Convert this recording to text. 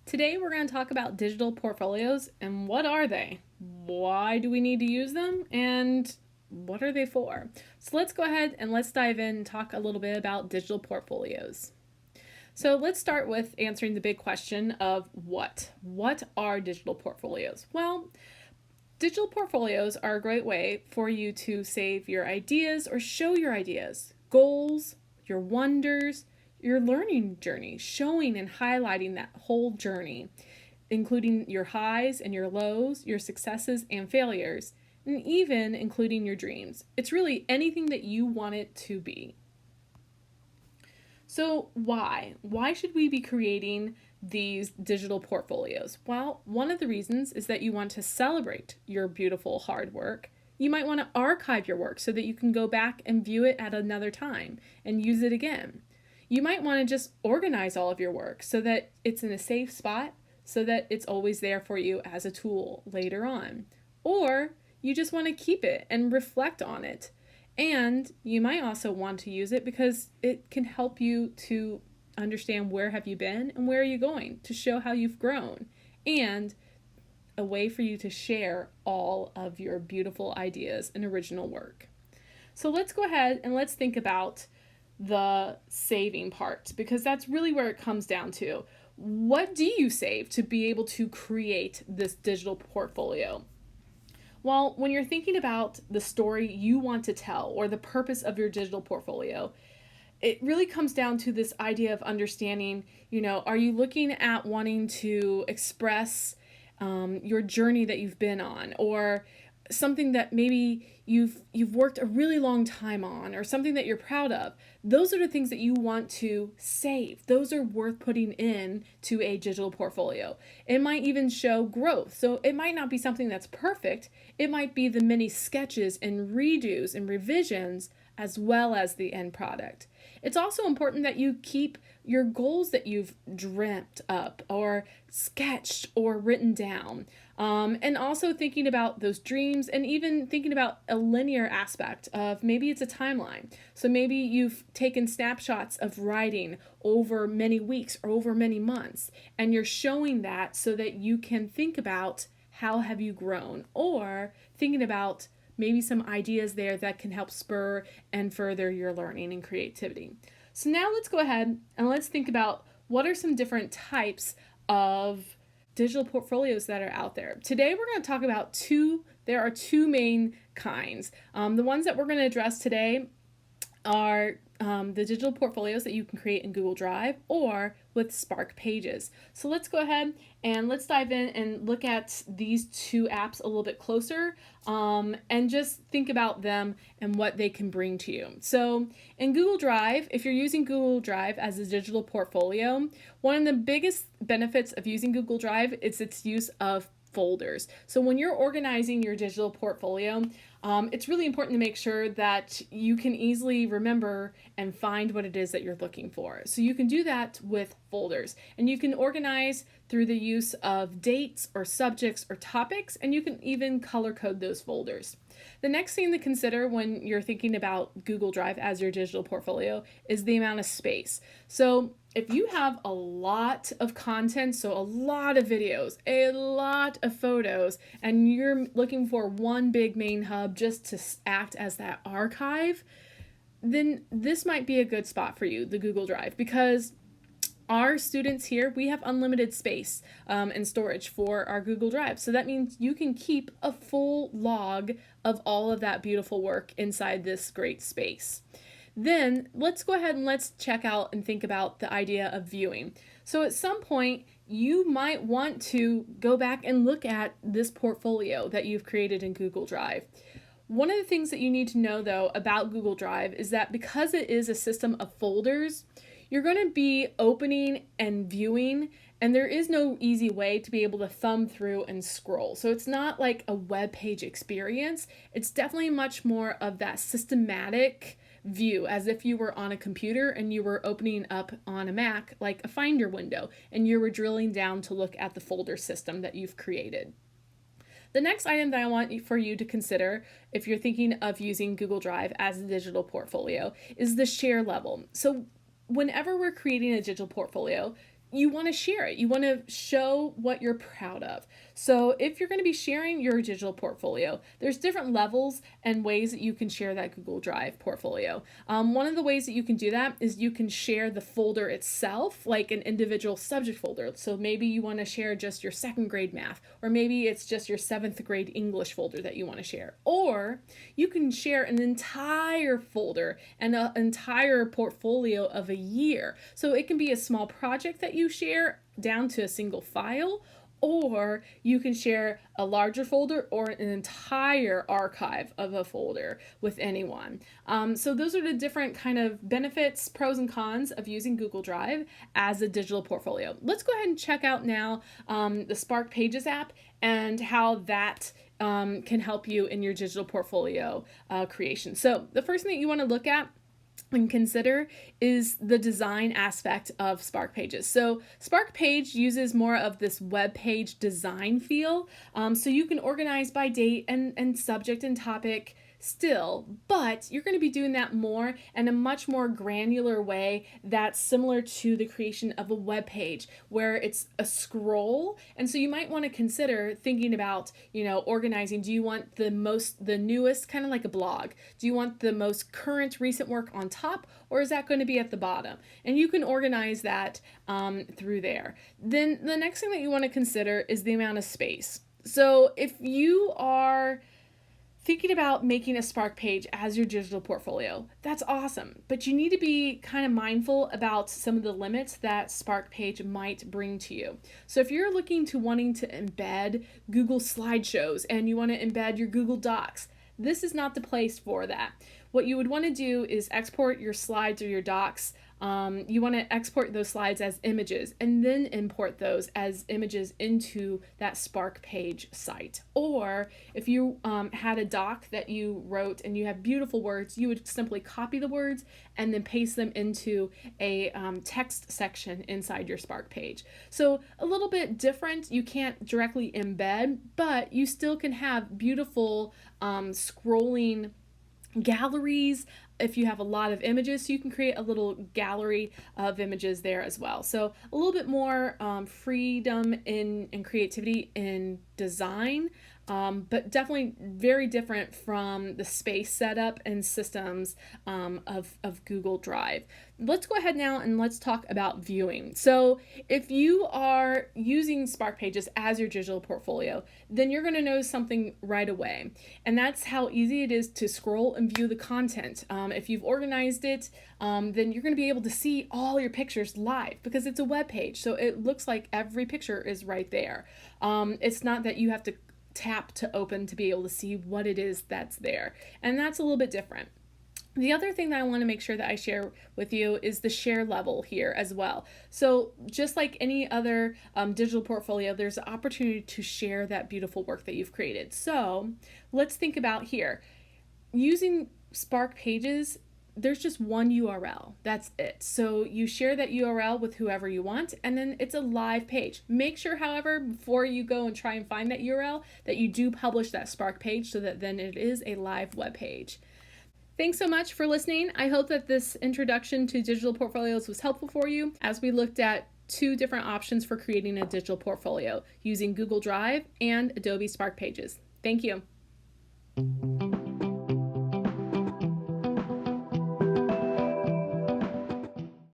Today we're going to talk about digital portfolios and what are they? Why do we need to use them? And what are they for? So let's go ahead and let's dive in and talk a little bit about digital portfolios. So let's start with answering the big question of what? What are digital portfolios? Well, digital portfolios are a great way for you to save your ideas or show your ideas, goals, your wonders, your learning journey, showing and highlighting that whole journey, including your highs and your lows, your successes and failures, and even including your dreams. It's really anything that you want it to be. So, why? Why should we be creating these digital portfolios? Well, one of the reasons is that you want to celebrate your beautiful hard work. You might want to archive your work so that you can go back and view it at another time and use it again. You might want to just organize all of your work so that it's in a safe spot, so that it's always there for you as a tool later on. Or you just want to keep it and reflect on it. And you might also want to use it because it can help you to understand where have you been and where are you going, to show how you've grown, and a way for you to share all of your beautiful ideas and original work. So let's go ahead and let's think about the saving part, because that's really where it comes down to. What do you save to be able to create this digital portfolio? Well, when you're thinking about the story you want to tell or the purpose of your digital portfolio, it really comes down to this idea of understanding, are you looking at wanting to express your journey that you've been on, or something that maybe you've worked a really long time on, or something that you're proud of? Those are the things that you want to save. Those are worth putting in to a digital portfolio. It might even show growth. So it might not be something that's perfect. It might be the many sketches and redos and revisions as well as the end product. It's also important that you keep your goals that you've dreamt up or sketched or written down. And also thinking about those dreams, and even thinking about a linear aspect of maybe it's a timeline. So maybe you've taken snapshots of writing over many weeks or over many months, and you're showing that so that you can think about how have you grown, or thinking about maybe some ideas there that can help spur and further your learning and creativity. So now let's go ahead and let's think about what are some different types of digital portfolios that are out there. Today we're going to talk about there are two main kinds. The ones that we're going to address today are the digital portfolios that you can create in Google Drive or with Spark Pages. So let's go ahead and let's dive in and look at these two apps a little bit closer, and just think about them and what they can bring to you. So in Google Drive, if you're using Google Drive as a digital portfolio, one of the biggest benefits of using Google Drive is its use of folders. So when you're organizing your digital portfolio, it's really important to make sure that you can easily remember and find what it is that you're looking for. So you can do that with folders, and you can organize through the use of dates or subjects or topics, and you can even color code those folders. The next thing to consider when you're thinking about Google Drive as your digital portfolio is the amount of space. So if you have a lot of content, so a lot of videos, a lot of photos, and you're looking for one big main hub just to act as that archive, then this might be a good spot for you, the Google Drive, because our students here, we have unlimited space and storage for our Google Drive. So that means you can keep a full log of all of that beautiful work inside this great space. Then let's go ahead and let's check out and think about the idea of viewing. So at some point, you might want to go back and look at this portfolio that you've created in Google Drive. One of the things that you need to know, though, about Google Drive is that because it is a system of folders, you're going to be opening and viewing, and there is no easy way to be able to thumb through and scroll. So it's not like a web page experience. It's definitely much more of that systematic view, as if you were on a computer and you were opening up on a Mac like a Finder window, and you were drilling down to look at the folder system that you've created. The next item that I want for you to consider if you're thinking of using Google Drive as a digital portfolio is the share level. So whenever we're creating a digital portfolio, you want to share it. You want to show what you're proud of. So if you're going to be sharing your digital portfolio, there's different levels and ways that you can share that Google Drive portfolio. One of the ways that you can do that is you can share the folder itself, like an individual subject folder. So maybe you want to share just your second grade math, or maybe it's just your seventh grade English folder that you want to share. Or you can share an entire folder and an entire portfolio of a year. So it can be a small project that you share down to a single file, or you can share a larger folder or an entire archive of a folder with anyone. So those are the different kind of benefits, pros and cons of using Google Drive as a digital portfolio. Let's go ahead and check out now the Spark Pages app and how that can help you in your digital portfolio creation. So the first thing that you want to look at and consider is the design aspect of Spark Pages. So Spark Page uses more of this web page design feel, so you can organize by date and subject and topic still, but you're going to be doing that more in a much more granular way that's similar to the creation of a web page where it's a scroll. And so you might want to consider thinking about, organizing. Do you want the newest, kind of like a blog? Do you want the most current recent work on top, or is that going to be at the bottom? And you can organize that through there. Then the next thing that you want to consider is the amount of space. So if you are thinking about making a Spark page as your digital portfolio, that's awesome. But you need to be kind of mindful about some of the limits that Spark page might bring to you. So if you're wanting to embed Google slideshows and you want to embed your Google Docs, this is not the place for that. What you would want to do is export your slides or your docs. You want to export those slides as images and then import those as images into that Spark page site. Or if you had a doc that you wrote and you have beautiful words, you would simply copy the words and then paste them into a text section inside your Spark page. So a little bit different. You can't directly embed, but you still can have beautiful scrolling galleries. If you have a lot of images, so you can create a little gallery of images there as well. So a little bit more freedom and creativity in design, but definitely very different from the space setup and systems of Google Drive. Let's go ahead now and let's talk about viewing. So if you are using Spark Pages as your digital portfolio, then you're going to notice something right away. And that's how easy it is to scroll and view the content. If you've organized it, then you're going to be able to see all your pictures live because it's a web page. So it looks like every picture is right there. It's not that you have to tap to open to be able to see what it is that's there. And that's a little bit different. The other thing that I want to make sure that I share with you is the share level here as well. So just like any other digital portfolio, there's an opportunity to share that beautiful work that you've created. So let's think about here. Using Spark Pages, there's just one URL. That's it. So you share that URL with whoever you want, and then it's a live page. Make sure, however, before you go and try and find that URL, that you do publish that Spark page so that then it is a live web page. Thanks so much for listening. I hope that this introduction to digital portfolios was helpful for you as we looked at 2 different options for creating a digital portfolio using Google Drive and Adobe Spark Pages. Thank you.